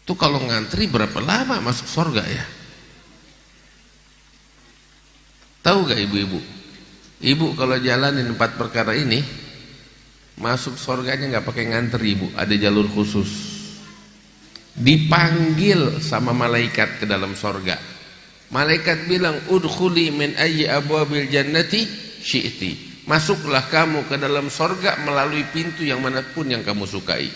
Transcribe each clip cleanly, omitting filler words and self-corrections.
Tuh kalau ngantri berapa lama masuk surga ya? Tahu gak ibu-ibu? Ibu kalau jalanin 4 perkara ini, masuk surganya gak pakai ngantri ibu, ada jalur khusus. Dipanggil sama malaikat ke dalam surga. Malaikat bilang, udkhuli min ayyi abwabil jannati syi'ti. Masuklah kamu ke dalam surga melalui pintu yang manapun yang kamu sukai.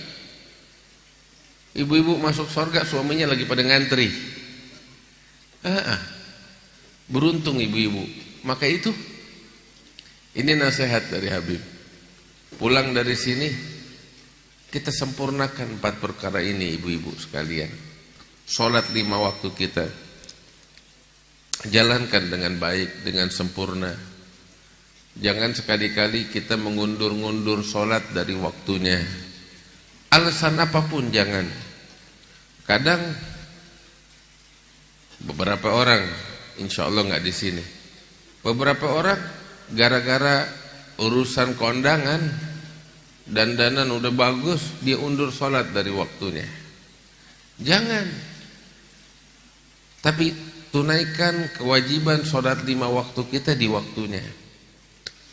Ibu-ibu masuk surga, suaminya lagi pada ngantri. Beruntung ibu-ibu. Maka itu, ini nasihat dari Habib. Pulang dari sini, kita sempurnakan 4 perkara ini ibu-ibu sekalian. Sholat 5 waktu kita jalankan dengan baik, dengan sempurna. Jangan sekali-kali kita mengundur-ngundur sholat dari waktunya. Alasan apapun jangan. Kadang beberapa orang, insya Allah nggak di sini. Beberapa orang gara-gara urusan kondangan, dandanan udah bagus, dia undur sholat dari waktunya. Jangan. Tapi tunaikan kewajiban sholat 5 waktu kita di waktunya.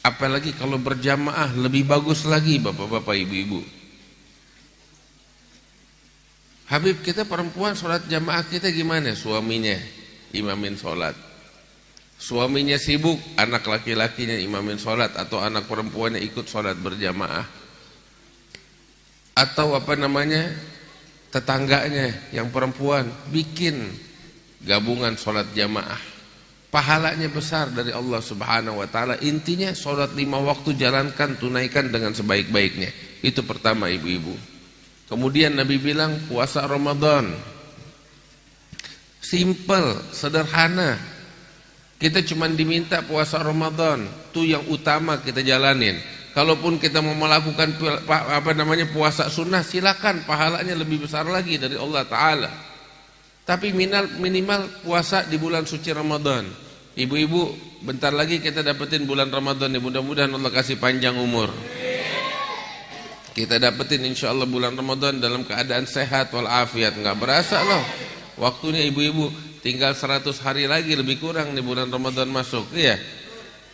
Apalagi kalau berjamaah lebih bagus lagi bapak-bapak ibu-ibu. Habib kita perempuan sholat jamaah kita gimana? Suaminya imamin sholat. Suaminya sibuk, anak laki-lakinya imamin sholat. Atau anak perempuannya ikut sholat berjamaah. Atau tetangganya yang perempuan bikin gabungan sholat jamaah. Pahalanya besar dari Allah subhanahu wa ta'ala. Intinya sholat 5 waktu jalankan, tunaikan dengan sebaik-baiknya. Itu pertama ibu-ibu. Kemudian Nabi bilang puasa Ramadan. Simple, sederhana. Kita cuma diminta puasa Ramadan, itu yang utama kita jalanin. Kalaupun kita mau melakukan puasa sunnah, silakan, pahalanya lebih besar lagi dari Allah Ta'ala. Tapi minimal puasa di bulan suci Ramadan. Ibu-ibu, bentar lagi kita dapetin bulan Ramadan. Mudah-mudahan Allah kasih panjang umur. Kita dapetin insya Allah bulan Ramadan dalam keadaan sehat walafiat. Nggak berasa loh. Waktunya ibu-ibu tinggal 100 hari lagi, lebih kurang nih bulan Ramadan masuk. Iya,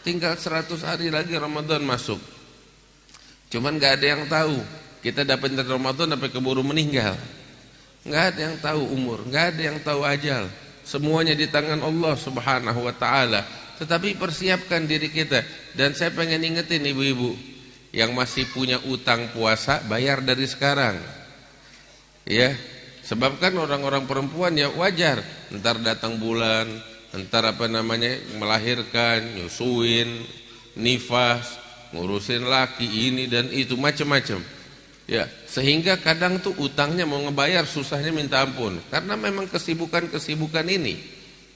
tinggal 100 hari lagi Ramadan masuk. Cuman nggak ada yang tahu kita dapetin Ramadan sampai keburu meninggal. Nggak ada yang tahu umur, nggak ada yang tahu ajal. Semuanya di tangan Allah subhanahu wa ta'ala. Tetapi persiapkan diri kita. Dan saya pengen ingetin ibu-ibu yang masih punya utang puasa, bayar dari sekarang. Ya, sebab kan orang-orang perempuan ya wajar, ntar datang bulan, ntar melahirkan, nyusuin, nifas, ngurusin laki ini dan itu macam-macam. Ya, sehingga kadang tuh utangnya mau ngebayar susahnya minta ampun. Karena memang kesibukan-kesibukan ini.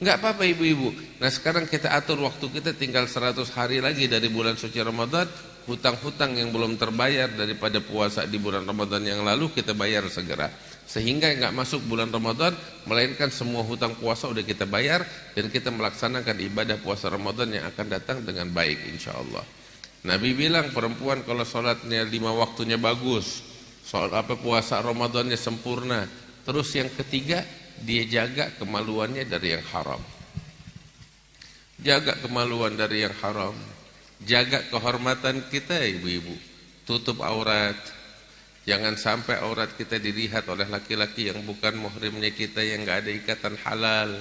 Enggak apa-apa ibu-ibu. Nah sekarang kita atur waktu kita tinggal 100 hari lagi dari bulan suci Ramadan. Hutang-hutang yang belum terbayar daripada puasa di bulan Ramadan yang lalu kita bayar segera. Sehingga enggak masuk bulan Ramadan, melainkan semua hutang puasa udah kita bayar. Dan kita melaksanakan ibadah puasa Ramadan yang akan datang dengan baik insyaAllah. Nabi bilang perempuan kalau sholatnya 5 waktunya bagus, puasa Ramadannya sempurna. Terus yang ketiga, dia jaga kemaluannya dari yang haram. Jaga kemaluan dari yang haram. Jaga kehormatan kita ibu-ibu. Tutup aurat. Jangan sampai aurat kita dilihat oleh laki-laki yang bukan muhrimnya kita, yang gak ada ikatan halal.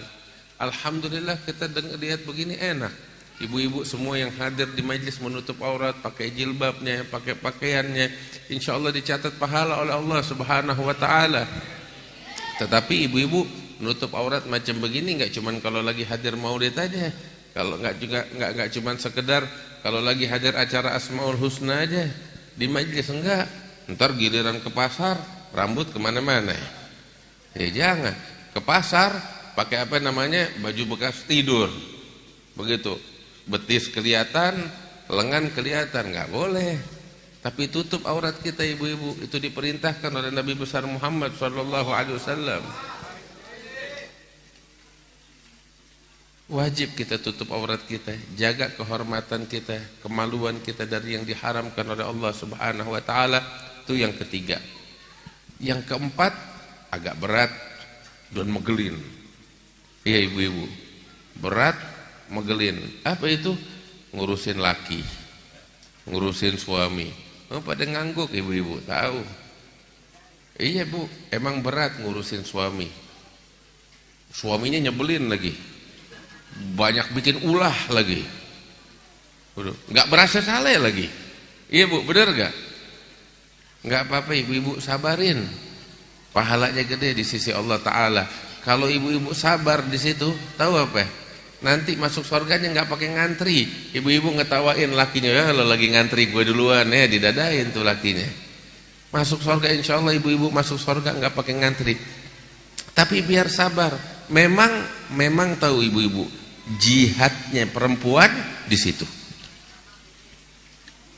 Alhamdulillah kita lihat begini enak. Ibu-ibu semua yang hadir di majlis menutup aurat, pakai jilbabnya, pakai pakaiannya, insya Allah dicatat pahala oleh Allah subhanahu wa ta'ala. Tetapi ibu-ibu menutup aurat macam begini nggak cuman kalau lagi hadir maulid aja, kalau nggak cuman sekedar kalau lagi hadir acara Asmaul Husna aja di majlis, enggak. Ntar giliran ke pasar rambut kemana-mana. Ya jangan ke pasar pakai baju bekas tidur begitu. Betis kelihatan, lengan kelihatan, nggak boleh. Tapi tutup aurat kita ibu-ibu, itu diperintahkan oleh Nabi besar Muhammad SAW. Wajib kita tutup aurat kita, jaga kehormatan kita, kemaluan kita dari yang diharamkan oleh Allah Subhanahu wa taala. Itu yang ketiga. Yang keempat agak berat, dan megelin. Iya ibu-ibu, berat, megelin. Apa itu? Ngurusin laki, ngurusin suami. Oh, pada ngangguk ibu-ibu, tahu. Iya bu, emang berat ngurusin suami. Suaminya nyebelin lagi, banyak bikin ulah lagi. Nggak berasa salah lagi. Iya bu, benar gak? Nggak apa-apa ibu-ibu, sabarin. Pahalanya gede di sisi Allah Ta'ala. Kalau ibu-ibu sabar di situ, tahu apa? Nanti masuk surganya nggak pakai ngantri. Ibu-ibu ngetawain lakinya, ya lo lagi ngantri gue duluan ya, didadain tuh lakinya. Masuk surga insya Allah ibu-ibu masuk surga nggak pakai ngantri. Tapi biar sabar. Memang tahu ibu-ibu, jihadnya perempuan di situ.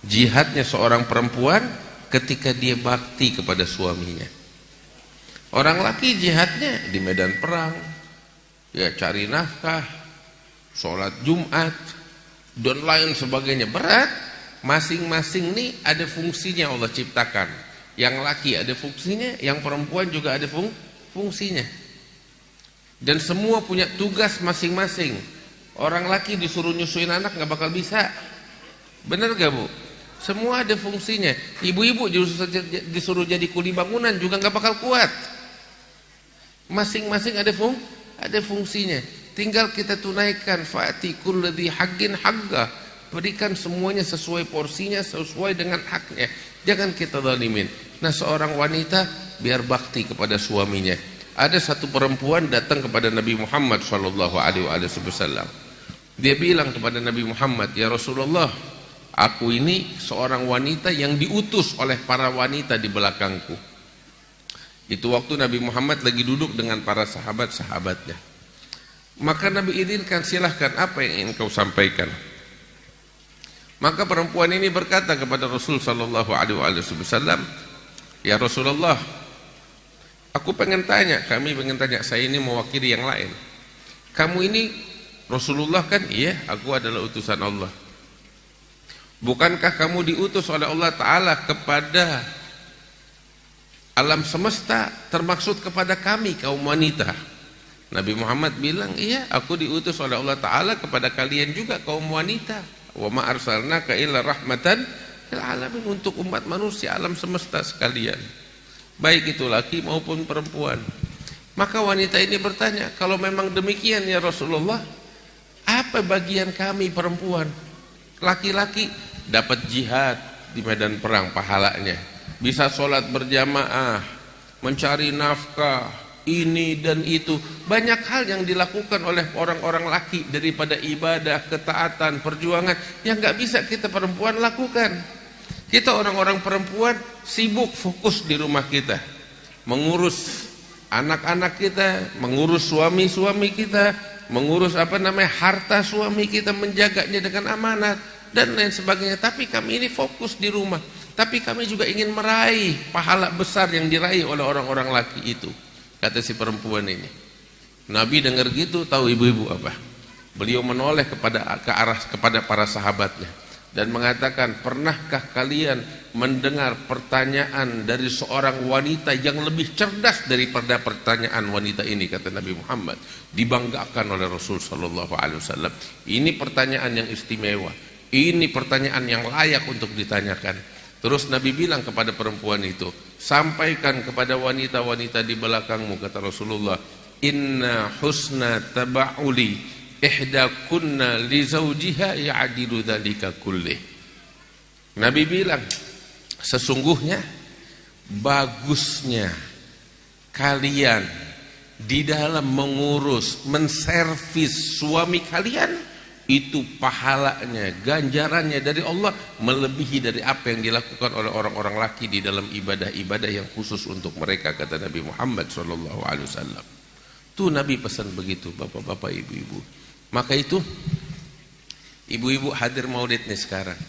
Jihadnya seorang perempuan ketika dia bakti kepada suaminya. Orang laki jihadnya di medan perang, ya cari nafkah, sholat Jumat, dan lain sebagainya. Berat. Masing-masing nih ada fungsinya Allah ciptakan. Yang laki ada fungsinya, yang perempuan juga ada fungsinya. Dan semua punya tugas masing-masing. Orang laki disuruh nyusuin anak nggak bakal bisa. Bener gak bu? Semua ada fungsinya. Ibu-ibu disuruh jadi kuli bangunan juga nggak bakal kuat. Masing-masing ada fungsinya. Tinggal kita tunaikan, fa'ati kulladzi haqqin haqqa. Berikan semuanya sesuai porsinya, sesuai dengan haknya. Jangan kita zalimin. Nah, seorang wanita biar bakti kepada suaminya. Ada satu perempuan datang kepada Nabi Muhammad SAW. Dia bilang kepada Nabi Muhammad, "Ya Rasulullah, aku ini seorang wanita yang diutus oleh para wanita di belakangku." Itu waktu Nabi Muhammad lagi duduk dengan para sahabat-sahabatnya. Maka Nabi izinkan, silahkan, apa yang ingin kau sampaikan? Maka perempuan ini berkata kepada Rasul sallallahu alaihi wasallam, "Ya Rasulullah, aku pengen tanya, kami pengen tanya, saya ini mewakili yang lain. Kamu ini Rasulullah kan?" "Iya, aku adalah utusan Allah." "Bukankah kamu diutus oleh Allah Ta'ala kepada alam semesta, termaksud kepada kami kaum wanita?" Nabi Muhammad bilang, "Iya, aku diutus oleh Allah Ta'ala kepada kalian juga kaum wanita. Wa ma arsalnaka illa rahmatan lil alamin," untuk umat manusia, alam semesta sekalian, baik itu laki maupun perempuan. Maka wanita ini bertanya, "Kalau memang demikian ya Rasulullah, apa bagian kami perempuan? Laki-laki dapat jihad di medan perang pahalanya, bisa sholat berjamaah, mencari nafkah, ini dan itu. Banyak hal yang dilakukan oleh orang-orang laki daripada ibadah, ketaatan, perjuangan yang gak bisa kita perempuan lakukan. Kita orang-orang perempuan sibuk fokus di rumah kita, mengurus anak-anak kita, mengurus suami-suami kita, mengurus harta suami kita, menjaganya dengan amanat dan lain sebagainya. Tapi kami ini fokus di rumah. Tapi kami juga ingin meraih pahala besar yang diraih oleh orang-orang laki itu," kata si perempuan ini. Nabi dengar gitu, tahu ibu-ibu apa? Beliau menoleh kepada para sahabatnya dan mengatakan, "Pernahkah kalian mendengar pertanyaan dari seorang wanita yang lebih cerdas daripada pertanyaan wanita ini?" kata Nabi Muhammad. Dibanggakan oleh Rasul sallallahu alaihi wasallam. Ini pertanyaan yang istimewa. Ini pertanyaan yang layak untuk ditanyakan. Terus Nabi bilang kepada perempuan itu, "Sampaikan kepada wanita-wanita di belakangmu," kata Rasulullah, "Inna husna taba'uli ihdakunna li zawjiha ya'dilu dzalika kullih." Nabi bilang, sesungguhnya bagusnya kalian di dalam mengurus, menservis suami kalian, itu pahalanya, ganjarannya dari Allah melebihi dari apa yang dilakukan oleh orang-orang laki di dalam ibadah-ibadah yang khusus untuk mereka, kata Nabi Muhammad SAW. Tuh Nabi pesan begitu, bapak-bapak, ibu-ibu. Maka itu ibu-ibu hadir maulid nih sekarang,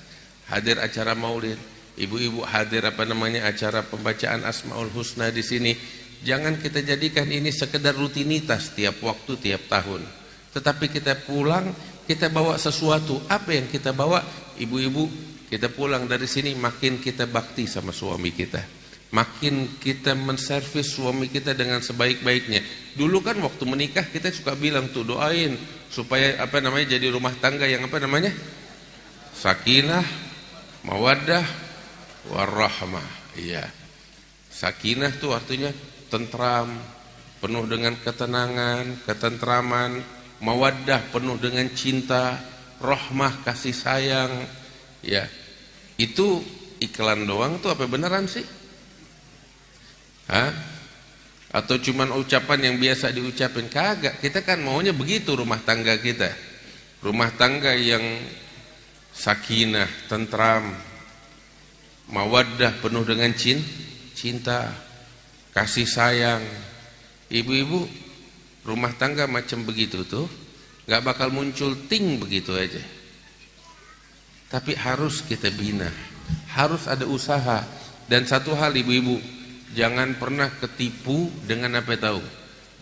hadir acara maulid, ibu-ibu hadir acara pembacaan Asmaul Husna di sini. Jangan kita jadikan ini sekedar rutinitas tiap waktu, tiap tahun. Tetapi kita pulang, kita bawa sesuatu. Apa yang kita bawa? Ibu-ibu, kita pulang dari sini makin kita bakti sama suami kita, makin kita menservis suami kita dengan sebaik-baiknya. Dulu kan waktu menikah kita suka bilang tuh, doain supaya jadi rumah tangga yang sakinah, mawaddah, warahmah. Iya. Sakinah tuh artinya tentram, penuh dengan ketenangan, ketentraman. Mawaddah penuh dengan cinta, rahmah kasih sayang. Ya. Itu iklan doang tuh apa beneran sih? Hah? Atau cuman ucapan yang biasa diucapin? Kagak. Kita kan maunya begitu rumah tangga kita. Rumah tangga yang sakinah, tentram, mawaddah penuh dengan cinta, kasih sayang. Ibu-ibu, rumah tangga macam begitu tuh gak bakal muncul ting begitu aja. Tapi harus kita bina, harus ada usaha. Dan satu hal ibu-ibu, jangan pernah ketipu dengan apa tahu?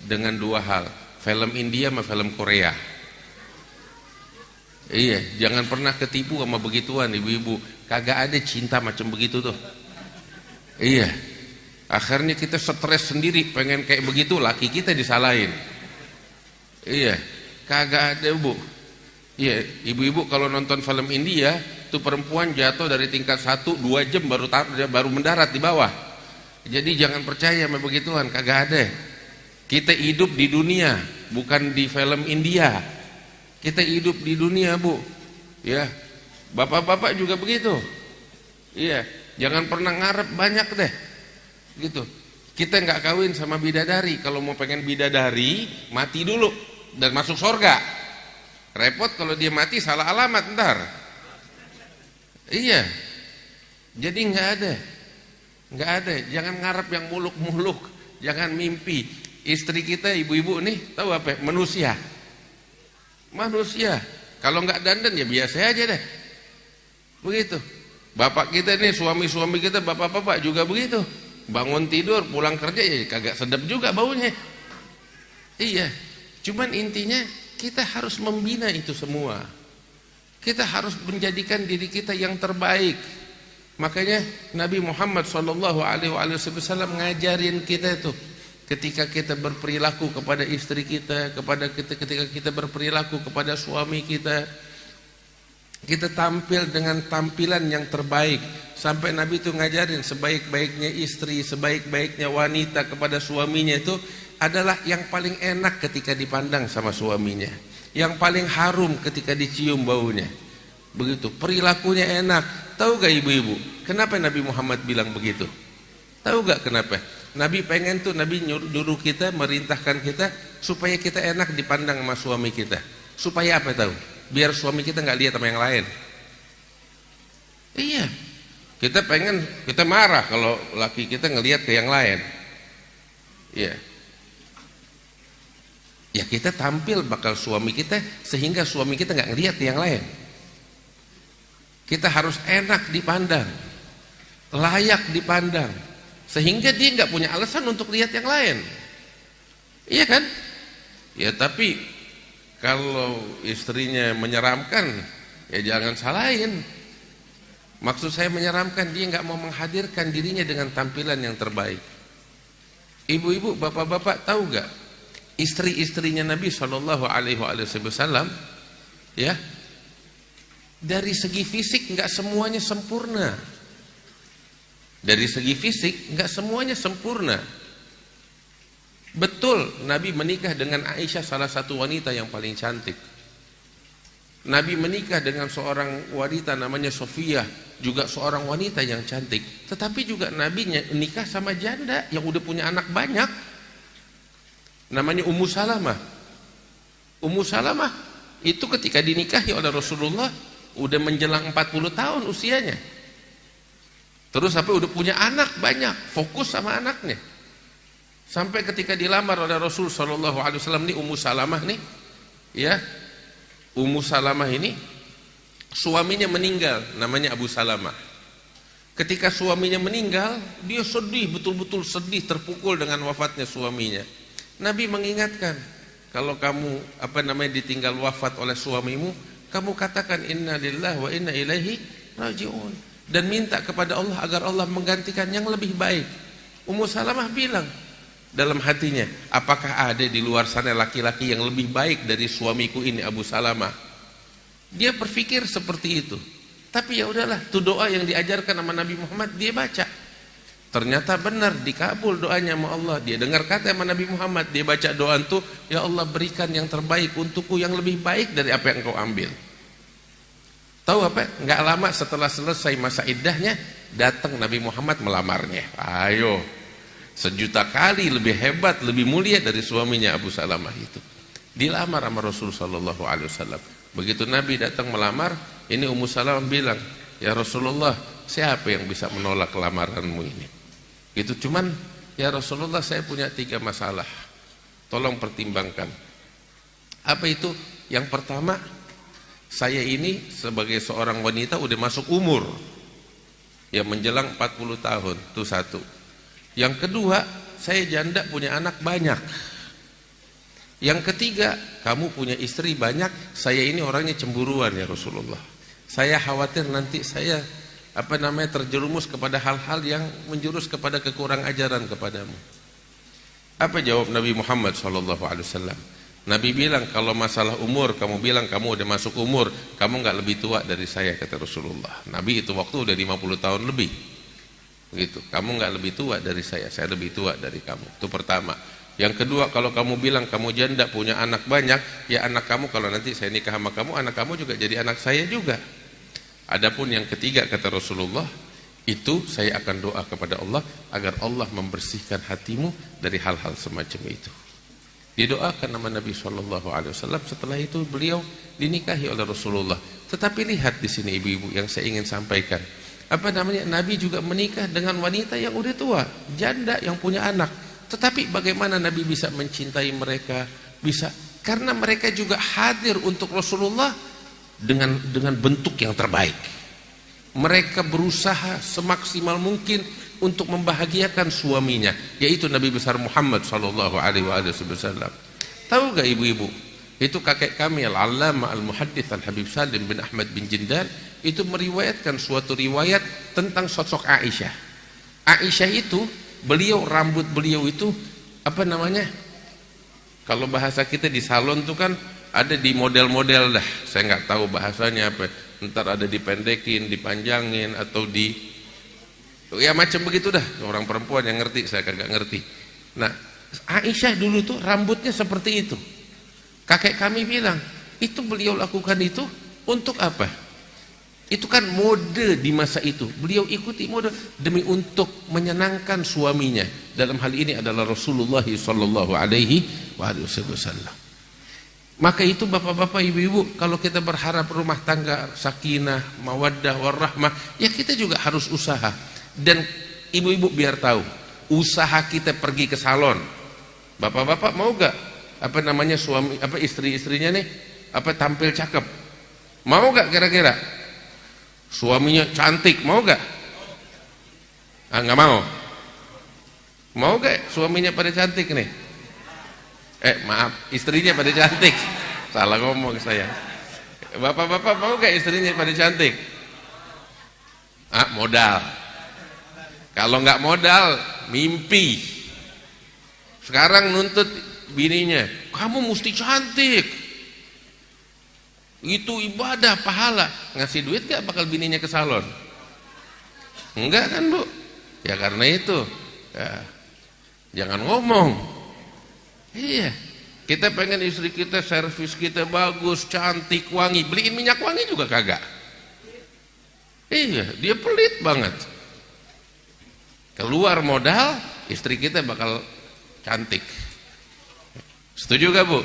Dengan dua hal, film India sama film Korea. Iya, jangan pernah ketipu sama begituan ibu-ibu. Kagak ada cinta macam begitu tuh. Iya. Akhirnya kita stres sendiri pengen kayak begitu, laki kita disalahin. Iya, kagak ada bu. Iya, ibu-ibu kalau nonton film India, tuh perempuan jatuh dari tingkat 1-2 jam baru mendarat di bawah. Jadi jangan percaya sama begituan, kagak ada. Kita hidup di dunia, bukan di film India. Kita hidup di dunia, Bu. Ya. Bapak-bapak juga begitu. Iya, jangan pernah ngarep banyak deh. Gitu. Kita nggak kawin sama bidadari. Kalau mau pengen bidadari, mati dulu dan masuk surga. Repot kalau dia mati salah alamat ntar. Iya. Jadi nggak ada. Nggak ada, jangan ngarep yang muluk-muluk, jangan mimpi. Istri kita ibu-ibu nih tahu apa? Manusia. Kalau nggak dandan ya biasa aja deh. Begitu. Bapak kita nih, suami-suami kita, bapak-bapak juga begitu. Bangun tidur, pulang kerja ya kagak sedap juga baunya. Iya. Cuman intinya kita harus membina itu semua. Kita harus menjadikan diri kita yang terbaik. Makanya Nabi Muhammad SAW ngajarin kita itu, ketika kita berperilaku kepada istri kita, ketika kita berperilaku kepada suami kita, kita tampil dengan tampilan yang terbaik. Sampai Nabi itu ngajarin sebaik-baiknya istri, sebaik-baiknya wanita kepada suaminya itu adalah yang paling enak ketika dipandang sama suaminya, yang paling harum ketika dicium baunya. Begitu, perilakunya enak. Tahu gak ibu-ibu, kenapa Nabi Muhammad bilang begitu? Tahu gak kenapa? Nabi pengen tuh, Nabi nyuruh kita, merintahkan kita supaya kita enak dipandang sama suami kita. Supaya apa tahu? Biar suami kita gak lihat sama yang lain. Iya. Kita marah kalau laki kita ngelihat ke yang lain. Iya. Ya kita tampil bakal suami kita sehingga suami kita gak ngelihat ke yang lain. Kita harus enak dipandang, layak dipandang, sehingga dia nggak punya alasan untuk lihat yang lain. Iya kan? Ya tapi kalau istrinya menyeramkan, ya jangan salahin. Maksud saya menyeramkan, dia nggak mau menghadirkan dirinya dengan tampilan yang terbaik. Ibu-ibu, bapak-bapak tahu nggak? Istri-istrinya Nabi SAW, ya. Dari segi fisik nggak semuanya sempurna. Dari segi fisik nggak semuanya sempurna. Betul, Nabi menikah dengan Aisyah, salah satu wanita yang paling cantik. Nabi menikah dengan seorang wanita namanya Sofiyah, juga seorang wanita yang cantik. Tetapi juga Nabi nikah sama janda yang udah punya anak banyak. Namanya Ummu Salamah. Ummu Salamah itu ketika dinikahi oleh Rasulullah udah menjelang 40 tahun usianya. Terus sampai udah punya anak banyak, fokus sama anaknya. Sampai ketika dilamar oleh Rasul sallallahu alaihi wasallam nih Ummu Salamah nih, ya. Ummu Salamah ini suaminya meninggal, namanya Abu Salamah. Ketika suaminya meninggal, dia sedih, betul-betul sedih, terpukul dengan wafatnya suaminya. Nabi mengingatkan, kalau kamu ditinggal wafat oleh suamimu, kamu katakan inna lillahi wa inna ilaihi raji'un. dan minta kepada Allah agar Allah menggantikan yang lebih baik. Ummu Salamah bilang dalam hatinya, apakah ada di luar sana laki-laki yang lebih baik dari suamiku ini Abu Salamah? Dia berpikir seperti itu. Tapi ya udahlah, itu doa yang diajarkan sama Nabi Muhammad dia baca. Ternyata benar, dikabul doanya sama Allah. Dia dengar kata sama Nabi Muhammad, dia baca doa itu, ya Allah berikan yang terbaik untukku, yang lebih baik dari apa yang engkau ambil. Tahu apa? Enggak lama setelah selesai masa iddahnya, datang Nabi Muhammad melamarnya. Ayo, 1.000.000 kali lebih hebat, lebih mulia dari suaminya Abu Salamah itu. Dilamar sama Rasul sallallahu alaihi wasallam. Begitu Nabi datang melamar, ini Ummu Salamah bilang, ya Rasulullah, siapa yang bisa menolak lamaranmu ini? Itu cuman, ya Rasulullah, saya punya 3 masalah. Tolong pertimbangkan. Apa itu? Yang pertama, saya ini sebagai seorang wanita udah masuk umur, ya menjelang 40 tahun, itu satu. Yang kedua, saya janda punya anak banyak. Yang ketiga, kamu punya istri banyak, saya ini orangnya cemburuan ya Rasulullah. Saya khawatir nanti saya terjerumus kepada hal-hal yang menjurus kepada kekurang ajaran kepadamu. Apa jawab Nabi Muhammad SAW? Nabi bilang, kalau masalah umur, kamu bilang kamu udah masuk umur, kamu nggak lebih tua dari saya, kata Rasulullah. Nabi itu waktu udah 50 tahun lebih. Begitu. Kamu nggak lebih tua dari saya lebih tua dari kamu. Itu pertama. Yang kedua, kalau kamu bilang kamu janda punya anak banyak, ya anak kamu kalau nanti saya nikah sama kamu, anak kamu juga jadi anak saya juga. Adapun yang ketiga, kata Rasulullah, itu saya akan doa kepada Allah agar Allah membersihkan hatimu dari hal-hal semacam itu. Didoakan nama Nabi SAW. Setelah itu beliau dinikahi oleh Rasulullah. Tetapi lihat di sini ibu-ibu yang saya ingin sampaikan. Nabi juga menikah dengan wanita yang udah tua, janda yang punya anak. Tetapi bagaimana Nabi bisa mencintai mereka? Bisa karena mereka juga hadir untuk Rasulullah dengan bentuk yang terbaik. Mereka berusaha semaksimal mungkin untuk membahagiakan suaminya, yaitu Nabi besar Muhammad sallallahu alaihi wasallam. Tahu gak ibu-ibu? Itu kakek kami Al-Allamah Al-Muhaddits Al-Habib Salim bin Ahmad bin Jindan itu meriwayatkan suatu riwayat tentang sosok Aisyah. Aisyah itu, rambut beliau itu kalau bahasa kita di salon tuh kan ada di model-model dah, saya nggak tahu bahasanya apa, ntar ada dipendekin, dipanjangin atau ya macam begitu dah. Orang perempuan yang ngerti, saya kagak ngerti. Nah, Aisyah dulu tuh rambutnya seperti itu. Kakek kami bilang, itu beliau lakukan itu untuk apa? Itu kan mode di masa itu. Beliau ikuti mode demi untuk menyenangkan suaminya. Dalam hal ini adalah Rasulullah sallallahu alaihi wasallam. Maka itu bapak-bapak, ibu-ibu, kalau kita berharap rumah tangga sakinah, mawaddah, warahmah, ya kita juga harus usaha. Dan ibu-ibu biar tahu, usaha kita pergi ke salon. Bapak-bapak mau gak suami istri-istrinya nih tampil cakep? Mau gak kira-kira? Suaminya cantik, mau gak? Nggak mau. Mau gak suaminya pada cantik nih? Maaf, istrinya pada cantik. Salah ngomong saya. Bapak-bapak mau gak istrinya pada cantik? Modal. Kalau nggak modal, mimpi. Sekarang nuntut bininya, kamu mesti cantik. Itu ibadah, pahala. Ngasih duit gak bakal bininya ke salon? Enggak kan Bu? Ya karena itu ya, jangan ngomong. Iya, kita pengen istri kita, servis kita bagus, cantik, wangi. Beliin minyak wangi juga kagak. Iya, dia pelit banget. Keluar modal, istri kita bakal cantik. Setuju gak Bu?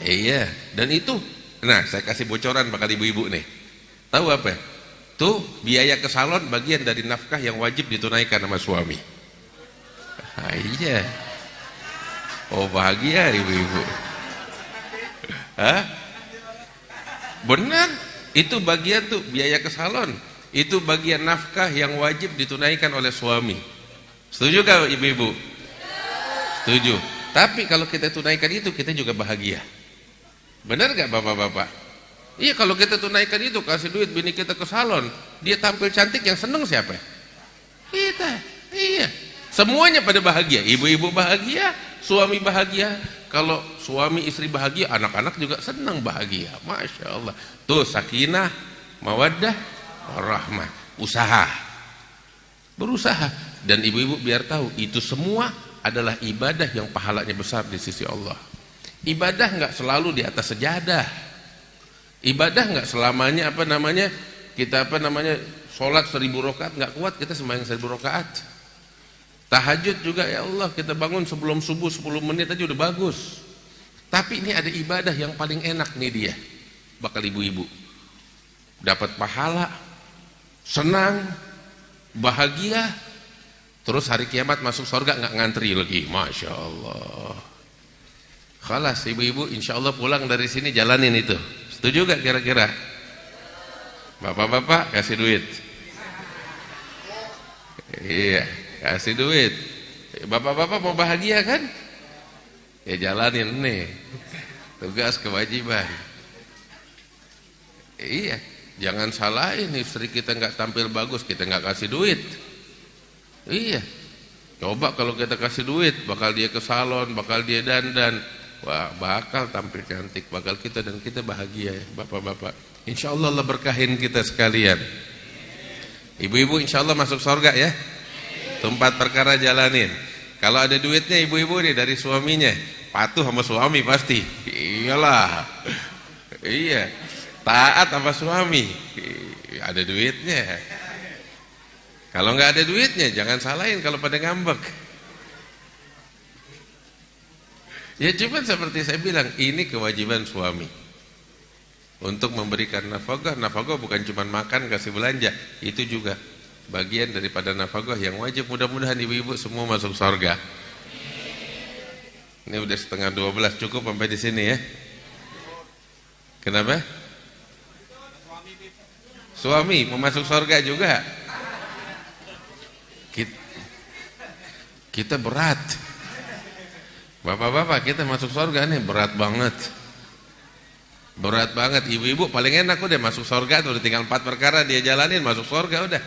Iya, dan itu, nah saya kasih bocoran bakal ibu-ibu nih. Tahu apa? Tuh biaya ke salon bagian dari nafkah yang wajib ditunaikan sama suami. Iya. Oh bahagia ibu-ibu. Benar, itu bagian tuh biaya ke salon. Itu bagian nafkah yang wajib ditunaikan oleh suami. Setuju gak ibu-ibu? Setuju. Tapi kalau kita tunaikan itu, kita juga bahagia. Benar gak bapak-bapak? Iya, kalau kita tunaikan itu, kasih duit bini kita ke salon, dia tampil cantik, yang seneng siapa? Kita. Iya. Semuanya pada bahagia, ibu-ibu bahagia, suami bahagia. Kalau suami istri bahagia, anak-anak juga senang bahagia. Masya Allah. Tuh sakinah, mawaddah, rahmah. Usaha. Berusaha. Dan ibu-ibu biar tahu, itu semua adalah ibadah yang pahalanya besar di sisi Allah. Ibadah nggak selalu di atas sejadah. Ibadah nggak selamanya kita sholat 1000 rakaat nggak kuat, kita sembahyang 1000 rakaat. Tahajud juga, ya Allah, kita bangun sebelum subuh 10 menit aja udah bagus. Tapi ini ada ibadah yang paling enak nih dia, bakal ibu-ibu dapat pahala, senang, bahagia, terus hari kiamat masuk surga nggak ngantri lagi. Masya Allah. Khalas, ibu-ibu insya Allah pulang dari sini jalanin itu. Setuju gak kira-kira? Bapak-bapak kasih duit. Iya, kasih duit. Bapak-bapak mau bahagia kan? Ya jalanin nih. Tugas kewajiban. Iya, jangan salahin istri kita nggak tampil bagus, kita nggak kasih duit. Iya. Coba kalau kita kasih duit, bakal dia ke salon, bakal dia dandan. Wah, bakal tampil cantik, bakal kita dan kita bahagia ya, bapak-bapak. Insya Allah Allah berkahin kita sekalian. Ibu-ibu insya Allah masuk surga ya. Tempat perkara jalanin. Kalau ada duitnya ibu-ibu nih dari suaminya, patuh sama suami pasti. Iyalah. Iya. Taat sama suami. Ada duitnya. Kalau nggak ada duitnya jangan salahin kalau pada ngambek. Ya cuma seperti saya bilang, ini kewajiban suami untuk memberikan nafkah. Nafkah bukan cuma makan kasih belanja, itu juga bagian daripada nafkah yang wajib. Mudah-mudahan ibu-ibu semua masuk surga. Ini udah 11:30, cukup sampai di sini ya. Kenapa? Suami mau masuk surga juga. Kita berat. Bapak-bapak kita masuk surga nih berat banget. Berat banget. Ibu-ibu paling enak udah masuk surga tuh, udah tinggal 4 perkara dia jalanin masuk surga udah.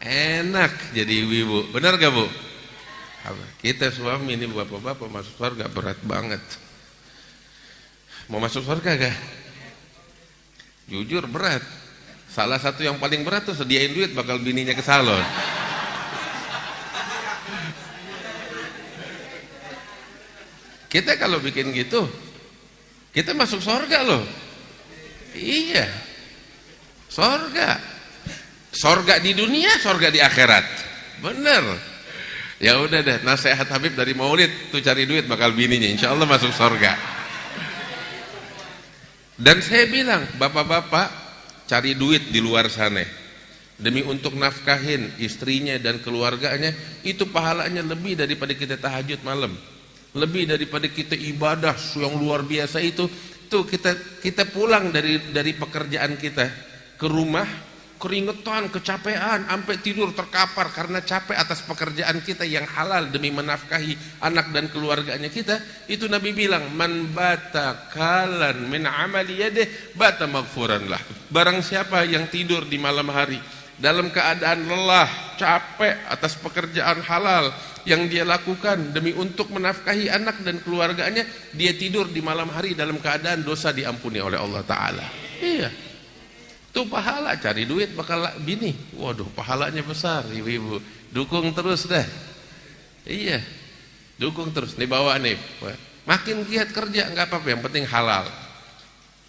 Enak jadi ibu-ibu. Benar gak Bu? Kita suami ini bapak-bapak masuk surga berat banget. Mau masuk surga gak? Jujur berat. Salah satu yang paling berat tuh sediain duit bakal bininya ke salon. Kita kalau bikin gitu, kita masuk surga loh. Iya. Surga. Surga di dunia, surga di akhirat. Bener. Ya udah deh, nasihat Habib dari Maulid tuh cari duit bakal bininya insyaallah masuk surga. Dan saya bilang, bapak-bapak cari duit di luar sana demi untuk nafkahin istrinya dan keluarganya, itu pahalanya lebih daripada kita tahajud malam. Lebih daripada kita ibadah yang luar biasa itu. Tuh kita pulang dari pekerjaan kita ke rumah keringetan, kecapean, sampai tidur terkapar karena capek atas pekerjaan kita yang halal demi menafkahi anak dan keluarganya kita. Itu Nabi bilang, man bata kalan min amali yadih bata maghfuran lah. Barang siapa yang tidur di malam hari dalam keadaan lelah, capek atas pekerjaan halal yang dia lakukan demi untuk menafkahi anak dan keluarganya, dia tidur di malam hari dalam keadaan dosa diampuni oleh Allah Ta'ala. Iya, itu pahala. Cari duit bakal bini, waduh pahalanya besar. Ibu-ibu dukung terus deh. Iya, dukung terus. Nih bawa nih, makin giat kerja nggak apa-apa, yang penting halal.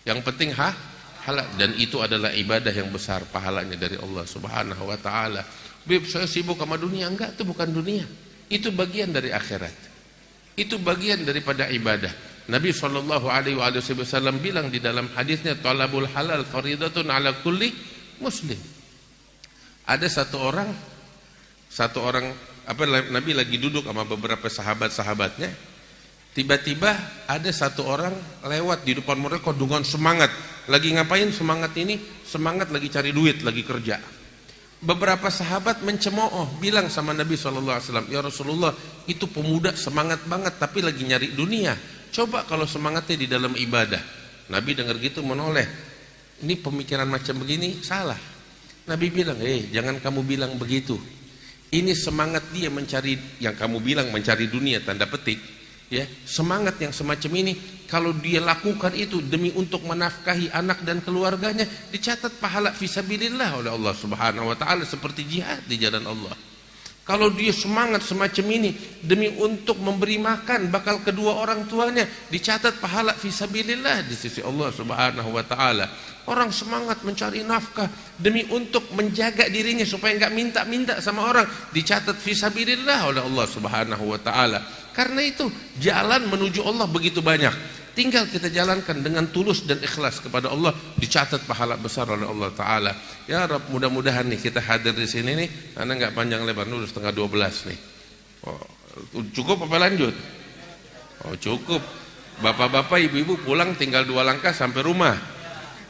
Yang penting halal, dan itu adalah ibadah yang besar pahalanya dari Allah Subhanahu wa Ta'ala. Bib, saya sibuk sama dunia. Enggak, itu bukan dunia, itu bagian dari akhirat, itu bagian daripada ibadah. Nabi SAW bilang di dalam hadisnya, talabul halal faridatun ala kulli muslim. Ada satu orang Nabi lagi duduk sama beberapa sahabat-sahabatnya. Tiba-tiba ada satu orang lewat di depan mereka dengan semangat. Lagi ngapain semangat ini? Semangat lagi cari duit, lagi kerja. Beberapa sahabat mencemooh, bilang sama Nabi SAW, ya Rasulullah, itu pemuda semangat banget tapi lagi nyari dunia. Coba kalau semangatnya di dalam ibadah. Nabi dengar gitu menoleh. ini pemikiran macam begini salah. Nabi bilang, jangan kamu bilang begitu. Ini semangat dia mencari, yang kamu bilang mencari dunia tanda petik, ya, semangat yang semacam ini kalau dia lakukan itu demi untuk menafkahi anak dan keluarganya, dicatat pahala fisabilillah oleh Allah Subhanahu wa taala seperti jihad di jalan Allah. Kalau dia semangat semacam ini demi untuk memberi makan bakal kedua orang tuanya, dicatat pahala fisabilillah di sisi Allah Subhanahu wa taala. Orang semangat mencari nafkah demi untuk menjaga dirinya supaya enggak minta-minta sama orang, dicatat fisabilillah oleh Allah Subhanahu wa taala. Karena itu jalan menuju Allah begitu banyak. Tinggal kita jalankan dengan tulus dan ikhlas kepada Allah, dicatat pahala besar oleh Allah Ta'ala. Ya Rabb, mudah-mudahan nih kita hadir di sini nih, karena nggak panjang lebar, dulu setengah 12 nih. Oh, cukup apa lanjut? Oh cukup. Bapak-bapak, ibu-ibu pulang tinggal 2 langkah sampai rumah.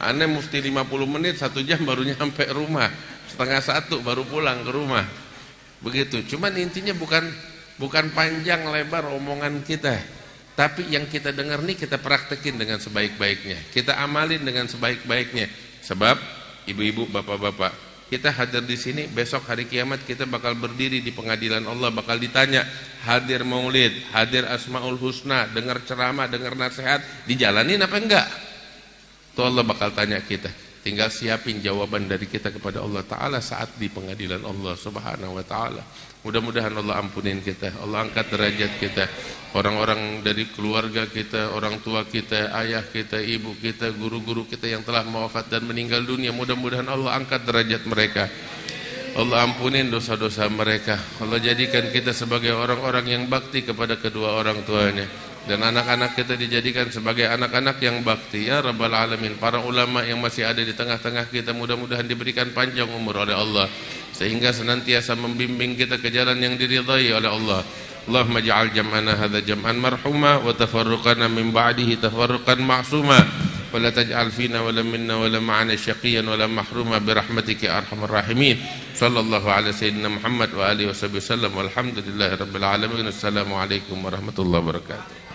Ane mesti 50 menit, 1 jam baru nyampe rumah. Setengah 1 baru pulang ke rumah. Begitu. Cuman intinya bukan panjang lebar omongan kita. Tapi yang kita dengar nih kita praktekin dengan sebaik-baiknya. Kita amalin dengan sebaik-baiknya. Sebab ibu-ibu, bapak-bapak, kita hadir di sini, besok hari kiamat kita bakal berdiri di pengadilan Allah, bakal ditanya, hadir maulid, hadir asmaul husna, dengar ceramah, dengar nasihat, dijalanin apa enggak? Itu Allah bakal tanya kita. Tinggal siapin jawaban dari kita kepada Allah Ta'ala saat di pengadilan Allah Subhanahu wa Ta'ala. Mudah-mudahan Allah ampunin kita, Allah angkat derajat kita, orang-orang dari keluarga kita, orang tua kita, ayah kita, ibu kita, guru-guru kita yang telah wafat dan meninggal dunia, mudah-mudahan Allah angkat derajat mereka, Allah ampunin dosa-dosa mereka, Allah jadikan kita sebagai orang-orang yang bakti kepada kedua orang tuanya, dan anak-anak kita dijadikan sebagai anak-anak yang bakti. Ya Rabbal Alamin. Para ulama yang masih ada di tengah-tengah kita, mudah-mudahan diberikan panjang umur oleh Allah, sehingga senantiasa membimbing kita ke jalan yang diridhai oleh Allah. Allahumma ja'al jam'ana hadza jam'an marhuma wa tafarruqana min ba'dihi tafarruqan ma'suma wa la taj'al fina wa la minna wa la ma'ana syaqiyan wa la mahruma bi rahmatika ya arhamar rahimin. Sallallahu ala sayyidina Muhammad wa alihi wasallam. Walhamdulillahirabbil alamin. Assalamu alaikum warahmatullahi wabarakatuh.